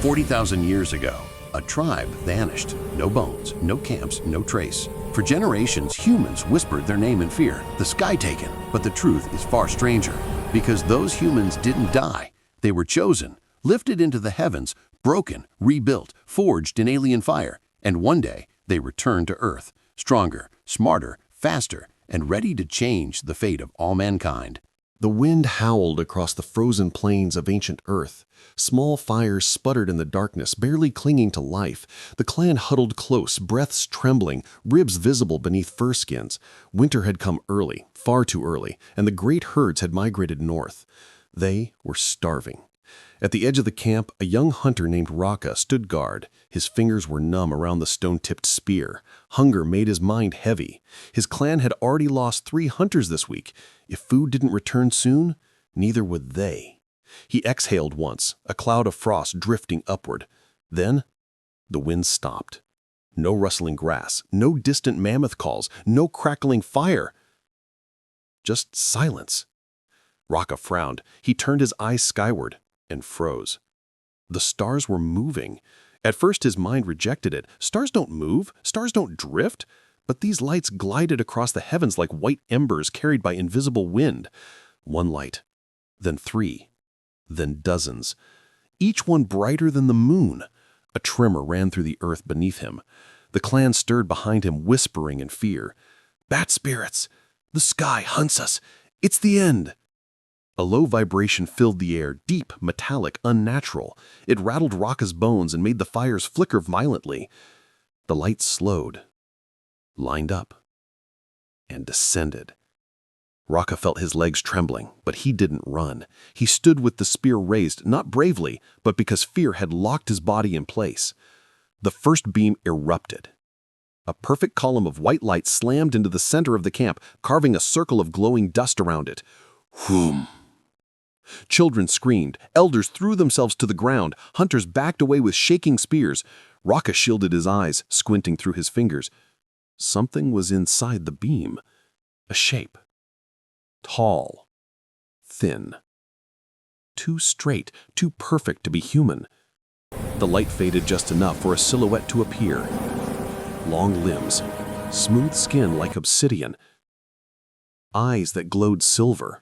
40,000 years ago, a tribe vanished. No bones, no camps, no trace. For generations, humans whispered their name in fear, the sky taken. But the truth is far stranger, because those humans didn't die. They were chosen, lifted into the heavens, broken, rebuilt, forged in alien fire, and one day they returned to Earth, stronger, smarter, faster, and ready to change the fate of all mankind. The wind howled across the frozen plains of ancient Earth. Small fires sputtered in the darkness, barely clinging to life. The clan huddled close, breaths trembling, ribs visible beneath fur skins. Winter had come early, far too early, and the great herds had migrated north. They were starving. At the edge of the camp, a young hunter named Raka stood guard. His fingers were numb around the stone-tipped spear. Hunger made his mind heavy. His clan had already lost 3 hunters this week. If food didn't return soon, neither would they. He exhaled once, a cloud of frost drifting upward. Then, the wind stopped. No rustling grass, no distant mammoth calls, no crackling fire. Just silence. Raka frowned. He turned his eyes skyward and froze. The stars were moving. At first his mind rejected it. Stars don't move, stars don't drift. But these lights glided across the heavens like white embers carried by invisible wind. 1 light, then 3, then dozens. Each one brighter than the moon. A tremor ran through the earth beneath him. The clan stirred behind him, whispering in fear. "Bat spirits! The sky hunts us! It's the end!" A low vibration filled the air, deep, metallic, unnatural. It rattled Raka's bones and made the fires flicker violently. The light slowed, lined up, and descended. Raka felt his legs trembling, but he didn't run. He stood with the spear raised, not bravely, but because fear had locked his body in place. The first beam erupted. A perfect column of white light slammed into the center of the camp, carving a circle of glowing dust around it. Whoom! Children screamed, elders threw themselves to the ground, hunters backed away with shaking spears. Raka shielded his eyes, squinting through his fingers. Something was inside the beam. A shape. Tall. Thin. Too straight, too perfect to be human. The light faded just enough for a silhouette to appear. Long limbs, smooth skin like obsidian, eyes that glowed silver.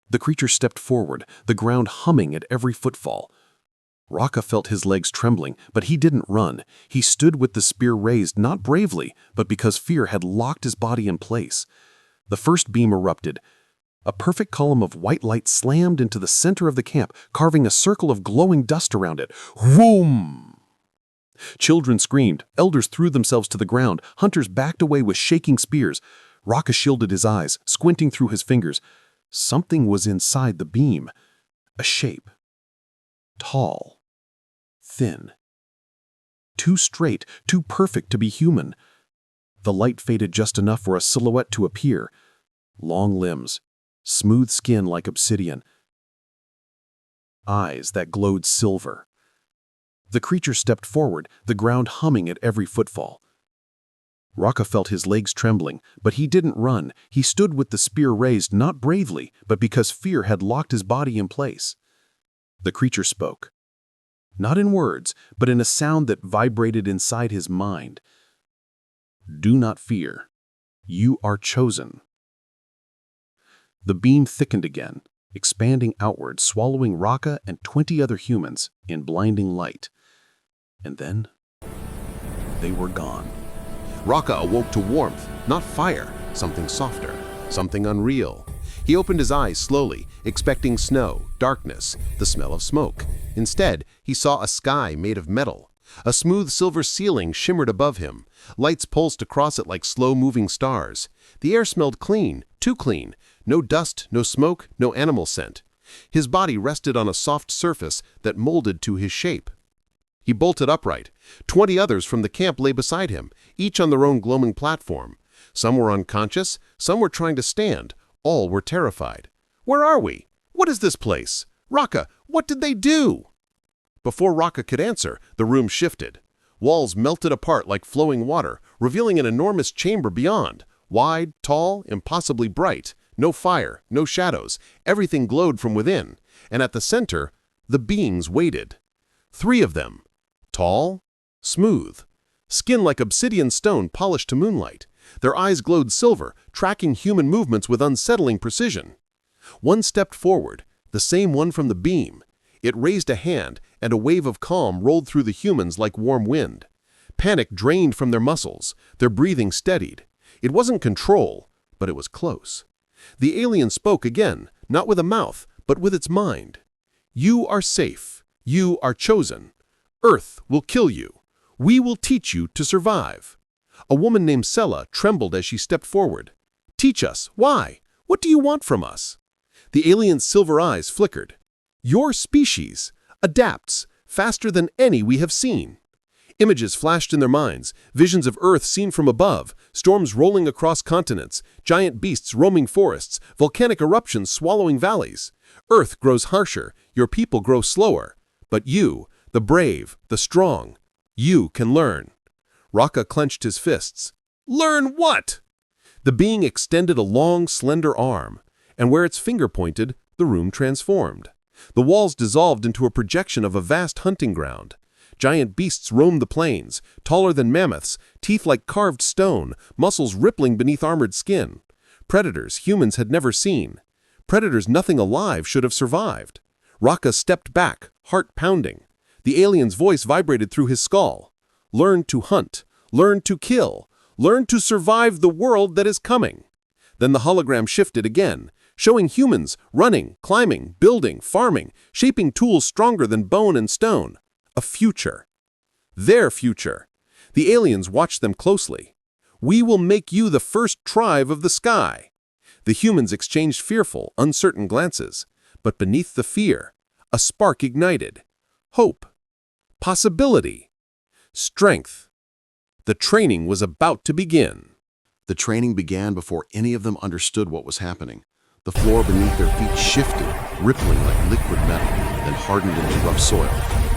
The creature stepped forward, the ground humming at every footfall. Raka felt his legs trembling, but he didn't run. He stood with the spear raised, not bravely, but because fear had locked his body in place. The first beam erupted. A perfect column of white light slammed into the center of the camp, carving a circle of glowing dust around it. Whoom! Children screamed, elders threw themselves to the ground, hunters backed away with shaking spears. Raka shielded his eyes, squinting through his fingers. Something was inside the beam. A shape. Tall. Thin. Too straight, too perfect to be human. The light faded just enough for a silhouette to appear. Long limbs, smooth skin like obsidian, eyes that glowed silver. The creature stepped forward, the ground humming at every footfall. Raka felt his legs trembling, but he didn't run. He stood with the spear raised, not bravely, but because fear had locked his body in place. The creature spoke. Not in words, but in a sound that vibrated inside his mind. "Do not fear. You are chosen." The beam thickened again, expanding outward, swallowing Raka and 20 other humans in blinding light. And then, they were gone. Raka awoke to warmth, not fire, something softer, something unreal. He opened his eyes slowly, expecting snow, darkness, the smell of smoke. Instead, he saw a sky made of metal. A smooth silver ceiling shimmered above him. Lights pulsed across it like slow-moving stars. The air smelled clean, too clean. No dust, no smoke, no animal scent. His body rested on a soft surface that molded to his shape. He bolted upright. 20 others from the camp lay beside him, each on their own glowing platform. Some were unconscious, some were trying to stand. All were terrified. "Where are we? What is this place? Raka, what did they do?" Before Raka could answer, the room shifted. Walls melted apart like flowing water, revealing an enormous chamber beyond. Wide, tall, impossibly bright. No fire, no shadows. Everything glowed from within. And at the center, the beings waited. 3 of them. Tall, smooth, skin like obsidian stone polished to moonlight. Their eyes glowed silver, tracking human movements with unsettling precision. One stepped forward, the same one from the beam. It raised a hand, and a wave of calm rolled through the humans like warm wind. Panic drained from their muscles, their breathing steadied. It wasn't control, but it was close. The alien spoke again, not with a mouth, but with its mind. "You are safe. You are chosen. Earth will kill you. We will teach you to survive." A woman named Sela trembled as she stepped forward. "Teach us. Why? What do you want from us?" The alien's silver eyes flickered. "Your species adapts faster than any we have seen." Images flashed in their minds, visions of Earth seen from above, storms rolling across continents, giant beasts roaming forests, volcanic eruptions swallowing valleys. Earth grows harsher, your people grow slower. But you, the brave, the strong, you can learn. Raka clenched his fists. "Learn what?" The being extended a long, slender arm, and where its finger pointed, the room transformed. The walls dissolved into a projection of a vast hunting ground. Giant beasts roamed the plains, taller than mammoths, teeth like carved stone, muscles rippling beneath armored skin. Predators humans had never seen. Predators nothing alive should have survived. Raka stepped back, heart pounding. The alien's voice vibrated through his skull. "Learn to hunt. Learn to kill. Learn to survive the world that is coming." Then the hologram shifted again, showing humans running, climbing, building, farming, shaping tools stronger than bone and stone. A future. Their future. The aliens watched them closely. "We will make you the first tribe of the sky." The humans exchanged fearful, uncertain glances. But beneath the fear, a spark ignited. Hope. Possibility. Strength. The training was about to begin. The training began before any of them understood what was happening. The floor beneath their feet shifted, rippling like liquid metal, then hardened into rough soil.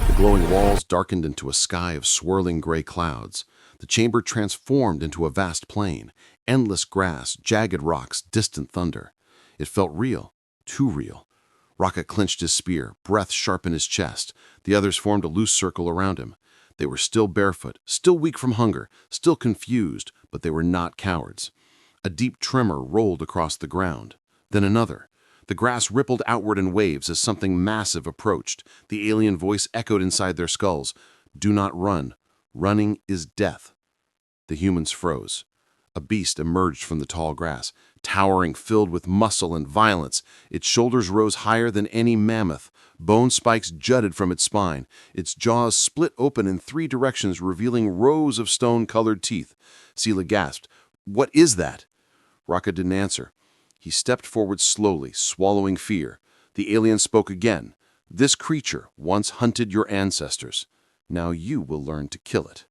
The glowing walls darkened into a sky of swirling gray clouds. The chamber transformed into a vast plain, endless grass, jagged rocks, distant thunder. It felt real, too real. Raka clenched his spear, breath sharp in his chest. The others formed a loose circle around him. They were still barefoot, still weak from hunger, still confused, but they were not cowards. A deep tremor rolled across the ground. Then another. The grass rippled outward in waves as something massive approached. The alien voice echoed inside their skulls. "Do not run. Running is death." The humans froze. A beast emerged from the tall grass, towering, filled with muscle and violence. Its shoulders rose higher than any mammoth. Bone spikes jutted from its spine. Its jaws split open in 3 directions, revealing rows of stone-colored teeth. Sela gasped. "What is that?" Raka didn't answer. He stepped forward slowly, swallowing fear. The alien spoke again. "This creature once hunted your ancestors. Now you will learn to kill it."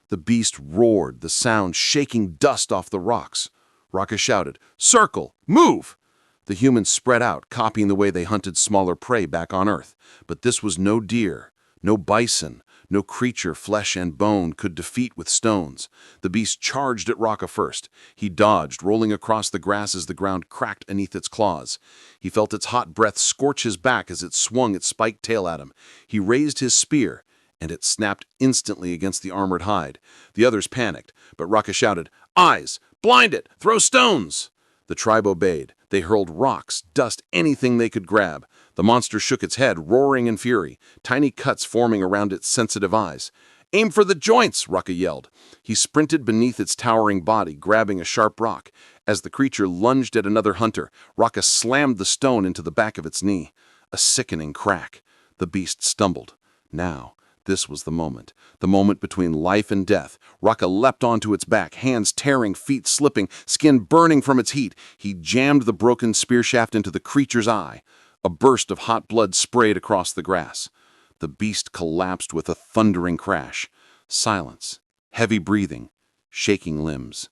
The beast roared, the sound shaking dust off the rocks. Raka shouted, "Circle! Move!" The humans spread out, copying the way they hunted smaller prey back on Earth. But this was no deer, no bison, no creature flesh and bone could defeat with stones. The beast charged at Raka first. He dodged, rolling across the grass as the ground cracked beneath its claws. He felt its hot breath scorch his back as it swung its spiked tail at him. He raised his spear, and it snapped instantly against the armored hide. The others panicked, but Raka shouted, "Eyes! Blind it! Throw stones!" The tribe obeyed. They hurled rocks, dust, anything they could grab. The monster shook its head, roaring in fury, tiny cuts forming around its sensitive eyes. "Aim for the joints!" Raka yelled. He sprinted beneath its towering body, grabbing a sharp rock. As the creature lunged at another hunter, Raka slammed the stone into the back of its knee. A sickening crack. The beast stumbled. Now, this was the moment between life and death. Raka leapt onto its back, hands tearing, feet slipping, skin burning from its heat. He jammed the broken spear shaft into the creature's eye. A burst of hot blood sprayed across the grass. The beast collapsed with a thundering crash. Silence, heavy breathing, shaking limbs.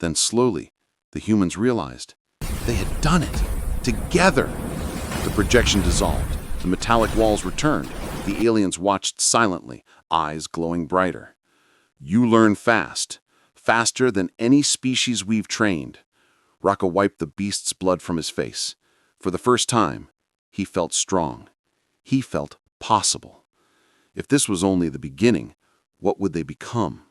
Then slowly, the humans realized they had done it. Together! The projection dissolved. The metallic walls returned. The aliens watched silently, eyes glowing brighter. "You learn fast. Faster than any species we've trained." Raka wiped the beast's blood from his face. For the first time, he felt strong. He felt possible. If this was only the beginning, what would they become?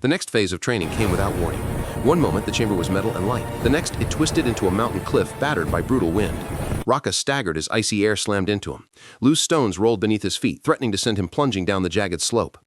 The next phase of training came without warning. One moment, the chamber was metal and light. The next, it twisted into a mountain cliff battered by brutal wind. Raka staggered as icy air slammed into him. Loose stones rolled beneath his feet, threatening to send him plunging down the jagged slope.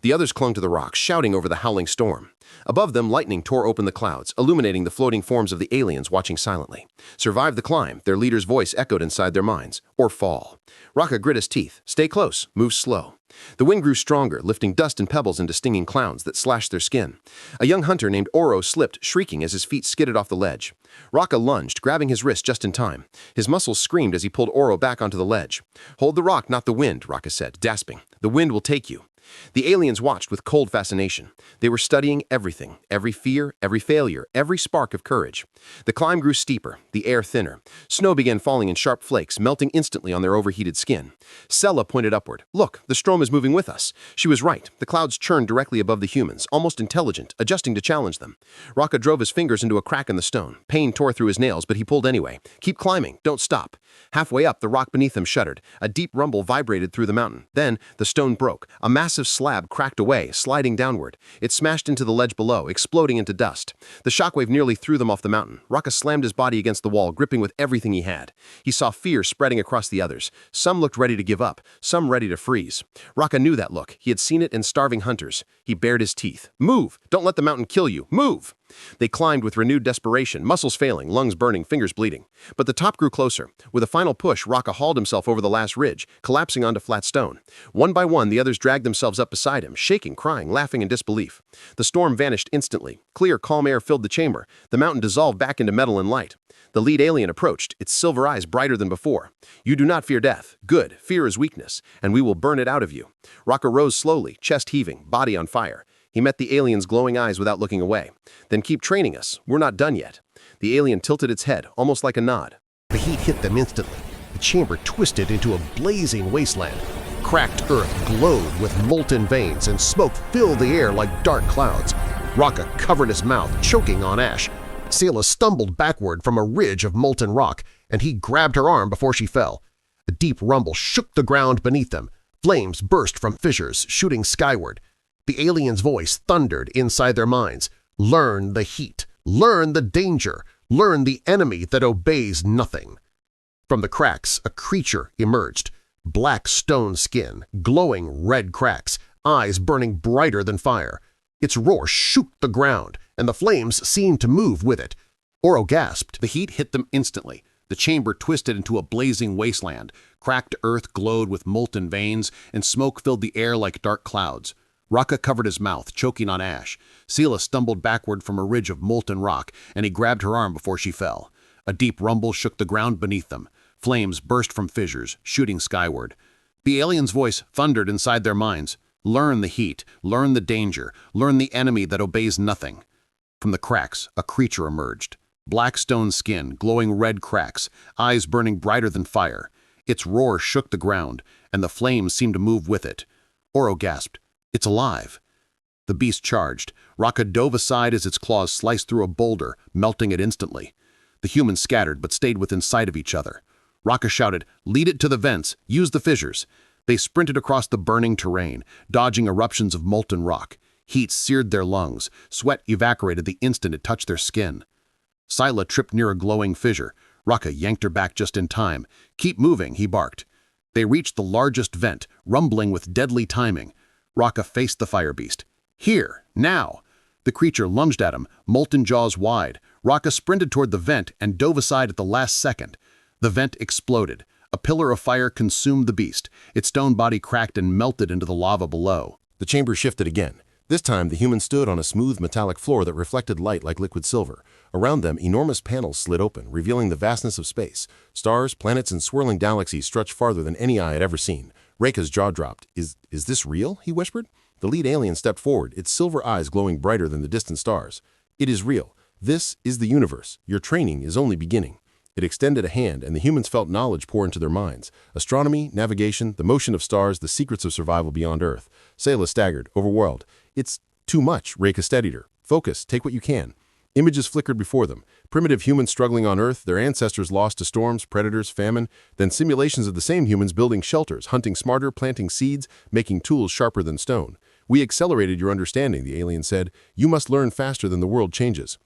The others clung to the rocks, shouting over the howling storm. Above them, lightning tore open the clouds, illuminating the floating forms of the aliens watching silently. Survive the climb, their leader's voice echoed inside their minds. Or fall. Raka grit his teeth. Stay close. Move slow. The wind grew stronger, lifting dust and pebbles into stinging clouds that slashed their skin. A young hunter named Oro slipped, shrieking as his feet skidded off the ledge. Raka lunged, grabbing his wrist just in time. His muscles screamed as he pulled Oro back onto the ledge. Hold the rock, not the wind, Raka said, gasping. The wind will take you. The aliens watched with cold fascination. They were studying everything, every fear, every failure, every spark of courage. The climb grew steeper, the air thinner. Snow began falling in sharp flakes, melting instantly on their overheated skin. Sella pointed upward. Look, the storm is moving with us. She was right. The clouds churned directly above the humans, almost intelligent, adjusting to challenge them. Raka drove his fingers into a crack in the stone. Pain tore through his nails, but he pulled anyway. Keep climbing. Don't stop. Halfway up, the rock beneath them shuddered. A deep rumble vibrated through the mountain. Then, the stone broke. A massive slab cracked away, sliding downward. It smashed into the ledge below, exploding into dust. The shockwave nearly threw them off the mountain. Raka slammed his body against the wall, gripping with everything he had. He saw fear spreading across the others. Some looked ready to give up, some ready to freeze. Raka knew that look. He had seen it in starving hunters. He bared his teeth. Move! Don't let the mountain kill you. Move! They climbed with renewed desperation, muscles failing, lungs burning, fingers bleeding. But the top grew closer. With a final push, Raka hauled himself over the last ridge, collapsing onto flat stone. One by one, the others dragged themselves up beside him, shaking, crying, laughing in disbelief. The storm vanished instantly. Clear, calm air filled the chamber. The mountain dissolved back into metal and light. The lead alien approached, its silver eyes brighter than before. You do not fear death. Good. Fear is weakness, and we will burn it out of you. Raka rose slowly, chest heaving, body on fire. He met the alien's glowing eyes without looking away. Then keep training us. We're not done yet. The alien tilted its head, almost like a nod. The heat hit them instantly. The chamber twisted into a blazing wasteland. Cracked earth glowed with molten veins, and smoke filled the air like dark clouds. Raka covered his mouth, choking on ash. Seela stumbled backward from a ridge of molten rock, and he grabbed her arm before she fell. A deep rumble shook the ground beneath them. Flames burst from fissures, shooting skyward. The alien's voice thundered inside their minds. Learn the heat. Learn the danger. Learn the enemy that obeys nothing. From the cracks, a creature emerged. Black stone skin, glowing red cracks, eyes burning brighter than fire. Its roar shook the ground, and the flames seemed to move with it. Oro gasped. The heat hit them instantly. The chamber twisted into a blazing wasteland. Cracked earth glowed with molten veins, and smoke filled the air like dark clouds. Raka covered his mouth, choking on ash. Seela stumbled backward from a ridge of molten rock, and he grabbed her arm before she fell. A deep rumble shook the ground beneath them. Flames burst from fissures, shooting skyward. The alien's voice thundered inside their minds. Learn the heat, learn the danger, learn the enemy that obeys nothing. From the cracks, a creature emerged. Black stone skin, glowing red cracks, eyes burning brighter than fire. Its roar shook the ground, and the flames seemed to move with it. Oro gasped. It's alive. The beast charged. Raka dove aside as its claws sliced through a boulder, melting it instantly. The humans scattered but stayed within sight of each other. Raka shouted, "Lead it to the vents. Use the fissures." They sprinted across the burning terrain, dodging eruptions of molten rock. Heat seared their lungs. Sweat evaporated the instant it touched their skin. Scylla tripped near a glowing fissure. Raka yanked her back just in time. "Keep moving," he barked. They reached the largest vent, rumbling with deadly timing. Raka faced the fire beast. "Here, now!" The creature lunged at him, molten jaws wide. Raka sprinted toward the vent and dove aside at the last second. The vent exploded. A pillar of fire consumed the beast. Its stone body cracked and melted into the lava below. The chamber shifted again. This time, the human stood on a smooth metallic floor that reflected light like liquid silver. Around them, enormous panels slid open, revealing the vastness of space. Stars, planets, and swirling galaxies stretched farther than any eye had ever seen. Raka's jaw dropped. Is this real?" he whispered. The lead alien stepped forward, its silver eyes glowing brighter than the distant stars. "It is real. This is the universe. Your training is only beginning." It extended a hand, and the humans felt knowledge pour into their minds. Astronomy, navigation, the motion of stars, the secrets of survival beyond Earth. Sayla staggered, overwhelmed. "It's too much," Raka steadied her. "Focus, take what you can." Images flickered before them. Primitive humans struggling on Earth, their ancestors lost to storms, predators, famine, then simulations of the same humans building shelters, hunting smarter, planting seeds, making tools sharper than stone. "We accelerated your understanding," the alien said. "You must learn faster than the world changes."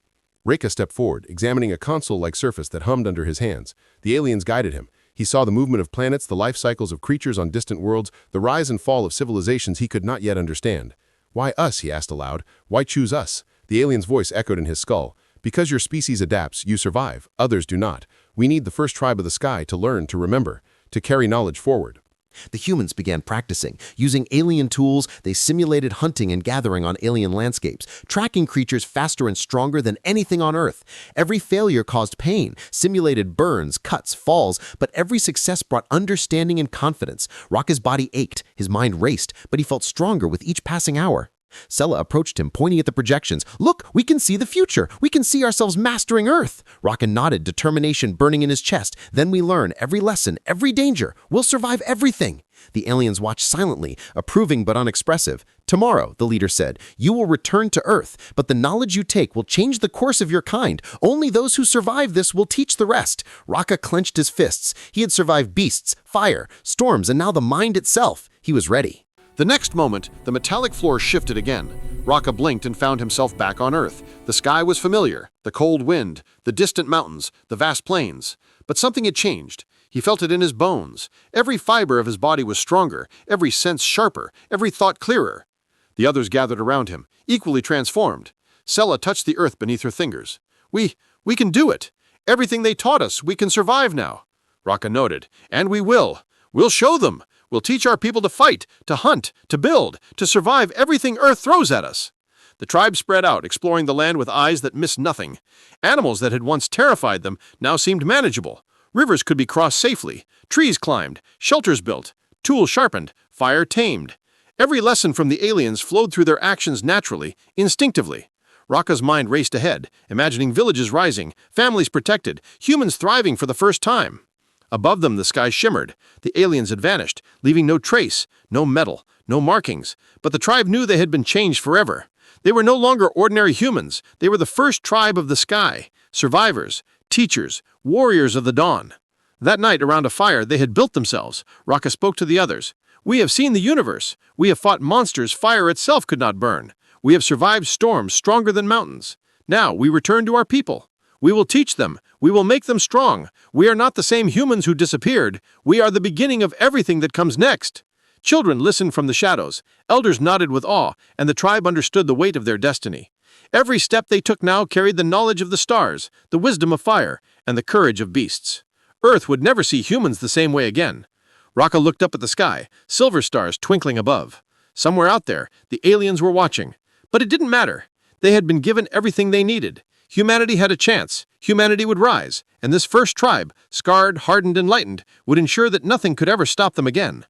Raka stepped forward, examining a console-like surface that hummed under his hands. The aliens guided him. He saw the movement of planets, the life cycles of creatures on distant worlds, the rise and fall of civilizations he could not yet understand. "Why us?" he asked aloud. "Why choose us?" The alien's voice echoed in his skull. "Because your species adapts, you survive. Others do not. We need the first tribe of the sky to learn, to remember, to carry knowledge forward." The humans began practicing. Using alien tools, they simulated hunting and gathering on alien landscapes, tracking creatures faster and stronger than anything on Earth. Every failure caused pain, simulated burns, cuts, falls, but every success brought understanding and confidence. Raka's body ached, his mind raced, but he felt stronger with each passing hour. Sela approached him, pointing at the projections. "Look, we can see the future. We can see ourselves mastering Earth." Raka nodded, determination burning in his chest. "Then we learn every lesson, every danger. We'll survive everything." The aliens watched silently, approving but unexpressive. "Tomorrow," the leader said, "you will return to Earth, but the knowledge you take will change the course of your kind. Only those who survive this will teach the rest." Raka clenched his fists. He had survived beasts, fire, storms, and now the mind itself. He was ready. The next moment, the metallic floor shifted again. Raka blinked and found himself back on Earth. The sky was familiar, the cold wind, the distant mountains, the vast plains. But something had changed. He felt it in his bones. Every fiber of his body was stronger, every sense sharper, every thought clearer. The others gathered around him, equally transformed. Sela touched the earth beneath her fingers. We can do it. Everything they taught us, we can survive now." Raka nodded. "And we will. We'll show them. We'll teach our people to fight, to hunt, to build, to survive everything Earth throws at us." The tribe spread out, exploring the land with eyes that missed nothing. Animals that had once terrified them now seemed manageable. Rivers could be crossed safely, trees climbed, shelters built, tools sharpened, fire tamed. Every lesson from the aliens flowed through their actions naturally, instinctively. Raka's mind raced ahead, imagining villages rising, families protected, humans thriving for the first time. Above them, the sky shimmered. The aliens had vanished, leaving no trace, no metal, no markings. But the tribe knew they had been changed forever. They were no longer ordinary humans. They were the first tribe of the sky, survivors, teachers, warriors of the dawn. That night, around a fire, they had built themselves. Raka spoke to the others. "We have seen the universe. We have fought monsters fire itself could not burn. We have survived storms stronger than mountains. Now we return to our people. We will teach them. We will make them strong. We are not the same humans who disappeared. We are the beginning of everything that comes next." Children listened from the shadows. Elders nodded with awe, and the tribe understood the weight of their destiny. Every step they took now carried the knowledge of the stars, the wisdom of fire, and the courage of beasts. Earth would never see humans the same way again. Raka looked up at the sky, silver stars twinkling above. Somewhere out there, the aliens were watching. But it didn't matter. They had been given everything they needed. Humanity had a chance. Humanity would rise, and this first tribe, scarred, hardened, enlightened, would ensure that nothing could ever stop them again.